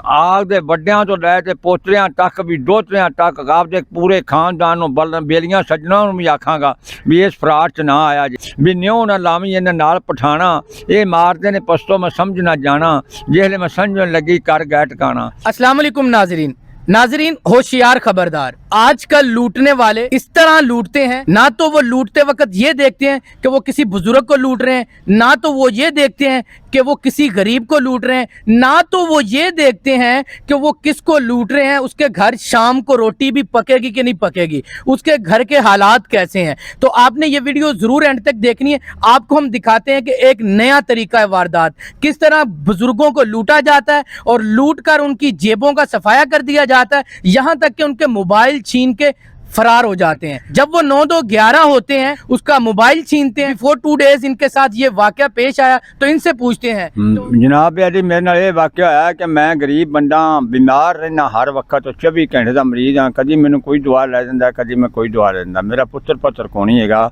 ਆਪ ਦੇ ਵੱਡਿਆਂ ਤੋਂ ਲੈ ਕੇ ਪੋਤਰਿਆਂ ਤੱਕ ਵੀ ਦੋਤਰਿਆਂ ਤੱਕ ਆਪਦੇ ਪੂਰੇ ਖਾਨਦਾਨ ਨੂੰ ਬੇਲੀਆਂ ਸੱਜਣਾਂ ਨੂੰ ਵੀ ਆਖਾਂਗਾ ਵੀ ਇਸ ਫਰਾਡ 'ਚ ਨਾ आया जी भी न्यों ना लावी इन्हें नाल पठाना ये मारते ने पस्तों में समझ ना जाना जिसले मैं समझने लगी कर गए टकाना। अस्सलाम वालेकुम नाजरीन होशियार खबरदार, आजकल लूटने वाले इस तरह लूटते हैं, ना तो वो लूटते वक्त ये देखते हैं कि वो किसी बुजुर्ग को लूट रहे हैं, ना तो वो ये देखते हैं कि वो किसी गरीब को लूट रहे हैं, ना तो वो ये देखते हैं कि वो किसको लूट रहे हैं, उसके घर शाम को रोटी भी पकेगी कि नहीं पकेगी, उसके घर के हालात कैसे हैं। तो आपने ये वीडियो जरूर एंड तक देखनी है। आपको हम दिखाते हैं कि एक नया तरीका है वारदात, किस तरह बुजुर्गों को लूटा जाता है और लूट कर उनकी जेबों का सफाया कर दिया जाता है, यहाँ तक कि उनके मोबाइल छीन के फरार हो जाते हैं। जब वो 9-2-11 होते हैं उसका मोबाइल छीनते हैं। 4-2 डेज इनके साथ ये वाकया पेश आया, तो इनसे पूछते हैं। जनाब जी मेरे नाल ये वाकया होया कि मैं गरीब बंदा बीमार रहना हर वक्त 24 घंटे का मरीज हाँ, कभी मैंने कोई दवा लै दिंदा कभी मैं कोई दवा लै दिंदा। मेरा पुत्र पत्तर कोनी हैगा,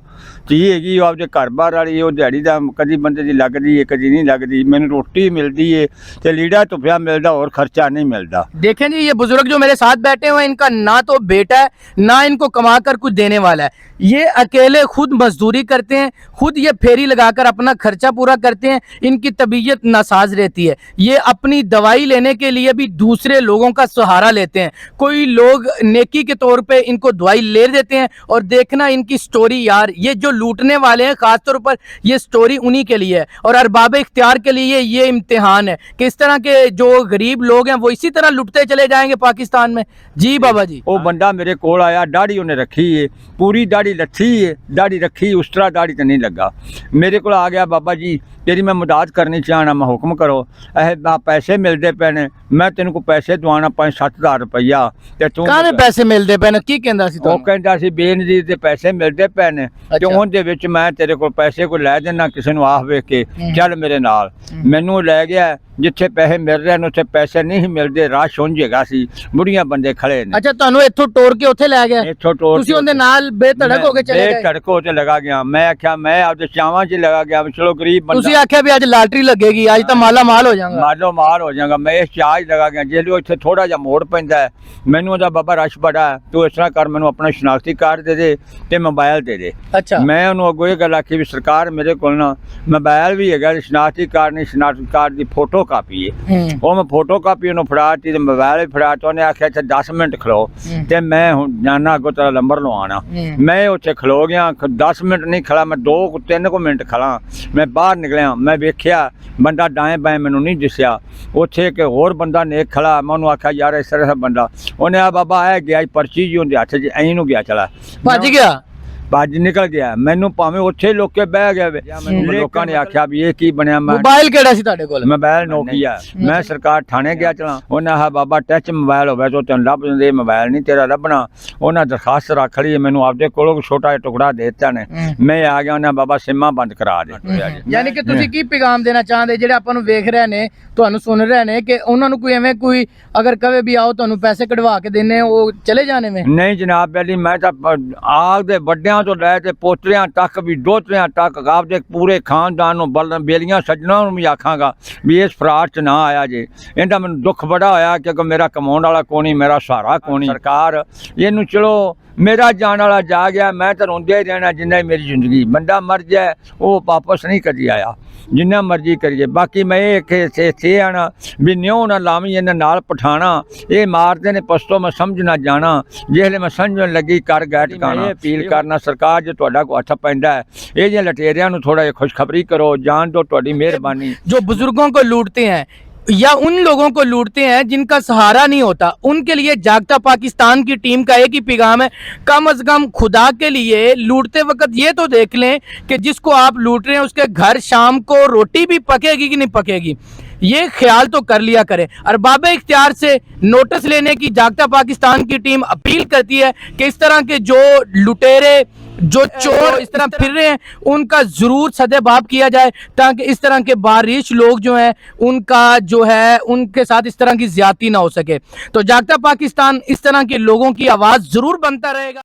चीज़ हैगी आपके घर बार वाली वो दिहाड़ी का कभी बंदे की लगती है कभी नहीं लगती, मैंने रोटी मिलती है तो लीड़ा धुप्पिया मिलता और खर्चा नहीं मिलता। देखें जी ये बुजुर्ग जो मेरे साथ बैठे हुए हैं, इनका ना तो बेटा है ना इनको कमा कर कुछ देने वाला है। ये अकेले खुद मजदूरी करते हैं, खुद ये फेरी लगाकर अपना खर्चा पूरा करते हैं। इनकी तबीयत नासाज रहती है, ये अपनी दवाई लेने के लिए भी दूसरे लोगों का सहारा लेते हैं। कोई लोग नेकी के तौर पे इनको दवाई ले देते हैं। और देखना इनकी स्टोरी यार, ये जो लूटने वाले हैं खासतौर पर ये स्टोरी उन्हीं के लिए है और अरबाब इख्तियार के लिए ये इम्तिहान है कि इस तरह के जो गरीब लोग हैं वो इसी तरह लुटते चले जाएंगे पाकिस्तान में। जी बाबा जी, वो बंदा मेरे कोल आया, दाढ़ी उन्हें रखी है, पूरी दाढ़ी लथी है, दाढ़ी रखी उस तरह दाढ़ी तो नहीं लगा। मेरे को आ गया बाबा जी तेरी मैं मदद करनी चाहना, मैं हुक्म करो पैसे मिलते पे ने, मैं तेन को पैसे दवाना 5-7 हज़ार रुपया ते तू काने पैसे मिलते पे ने की कहंदा सी वो कहंदा सी बेनजीर दे पैसे मिलते पे ने ते उहदे विच मैं तेरे को पैसे को लै देना किसी नूं आख वेख के चल मेरे नाल। मैनू लै गया जिथे पैसे मिल रहे हैं उत्थे पैसे नहीं मिलते, रश उंज हैगा सी, बुढ़िया बंदे खड़े ने। अच्छा तुहानू इत्थों टोर के उत्थे लै गया, इत्थों टोर तुसी उहदे नाल बेधड़क हो के चले गए? बेधड़क हो के लगा गया। मैं आख्या मैं आपदे चावां च लगा गया, चलो गरीब बंदा तुसी आख्या भी आज लॉटरी लगेगी, आज तो माला माल हो जाऊंगा, मालो माल हो जाऊंगा। मैं इस चाह लगा गया जिसले इत्थे थोड़ा जिहा मोड़ पैंदा है, मैनू ओहदा बाबा रश बड़ा है, तू इस तरह कर मैनू अपना शनाख्ती कार्ड दे दे ते मोबाइल दे दे। अच्छा मैं उन्होंने अगों ये गल आखी भी सरकार मेरे को ना मोबाइल भी है, शनाख्ती कार्ड नहीं, शनाख्ती कार्ड की फोटो कापी है, वो मैं फोटो कापी उन्होंने फड़ाती, मोबाइल भी फड़ा, तो उन्हें आख्या अच्छा 10 मिनट खलो ते मैं हुण जाना अगों तेरा नंबर लवाना। मैं उत्थे खलो गया, 10 मिनट नहीं खड़ा, मैं 2-3 मिनट खड़ा, मैं बाहर निकलिया, मैं वेख्या बंदा दाएं बाएं मैनू नहीं दिसिया, उत्थे एक होर बंदा नेक खड़ा, मैं उन्होंने आख्या यार इस तरह बंदा, उन्हें आ बाबा है गया पर्ची जी उनके हथ च ऐं नूं गया चला भज गया, भज निकल गया। मैनू भावें उत्थे लोके बह गए, लोगों ने आख्या भी ये की बनया। मोबाइल केड़ा सी तुहाडे कोल? Mobile Nokia. मैं सरकार थाने गया चला, उन्हें आखा बाबा टच मोबाइल होवे तो तेन लभ जांदे, मोबाइल नहीं तेरा लभना। उन्हें दरखास्त रख ली, मैनू आपदे कोलों छोटा जिहा टुकड़ा दे दिता ने, मैं आ गया, उन्हें बाबा सिमा बंद करा दे। यानी कि तुसीं की पैगाम देना चाहते ਜਿਹੜੇ ਆਪਾਂ ਨੂੰ ਵੇਖ ਰਹੇ ਨੇ, ਤੁਹਾਨੂੰ ਸੁਣ ਰਹੇ ਨੇ ਕਿ ਉਹਨਾਂ ਨੂੰ ਕੋਈ ਐਵੇਂ ਕੋਈ अगर कवे भी आओ ਤੁਹਾਨੂੰ पैसे कढ़वा के देने वो चले जाने में? नहीं जनाब अली, मैं तो आप दे वड्डियां तो लै ते पोतरियां तक भी दोतरियां तक आपदे पूरे खानदान नूं बेलियां सज्जणां नूं भी आखांगा भी इस फराड च ना आया जे। इहदा मैनूं दुख बड़ा होया क्योंकि मेरा कमाउण वाला कोनी, मेरा सहारा कोनी। सरकार इहनूं चलो मेरा जान वाला जा गया, मैं तो रोंदे ही रहना जिन्ना मेरी जिंदगी, बंदा मर जाए वो वापस नहीं कदी आया, जिन्ना मर्जी करिए। बाकी मैं इत्थे आना भी न्यों ना लावी इन्हें नाल पठाना, ये मारते ने पस्तों में समझ ना जाना, जिसले मैं समझन लगी कर गए टकाना। अपील करना सरकार जो तुहाडा को हथ पैंदा है, ये जे लटेरियां नूं थोड़ा जिहा खुशखबरी करो, जान दो तुहाडी मेहरबानी। जो बुजुर्गों को लूटते हैं या उन लोगों को लूटते हैं जिनका सहारा नहीं होता, उनके लिए जागता पाकिस्तान की टीम का एक ही पैगाम है, कम अज कम खुदा के लिए लूटते वक्त ये तो देख लें कि जिसको आप लूट रहे हैं उसके घर शाम को रोटी भी पकेगी कि नहीं पकेगी, ये ख्याल तो कर लिया करें। अरबाब इख्तियार से नोटिस लेने की जागता पाकिस्तान की टीम अपील करती है कि इस तरह के जो लुटेरे जो चोर इस तरह फिर रहे हैं उनका जरूर सदेबाब किया जाए, ताकि इस तरह के बारिश लोग जो हैं उनका जो है उनके साथ इस तरह की ज्यादती ना हो सके। तो जागता पाकिस्तान इस तरह के लोगों की आवाज जरूर बनता रहेगा।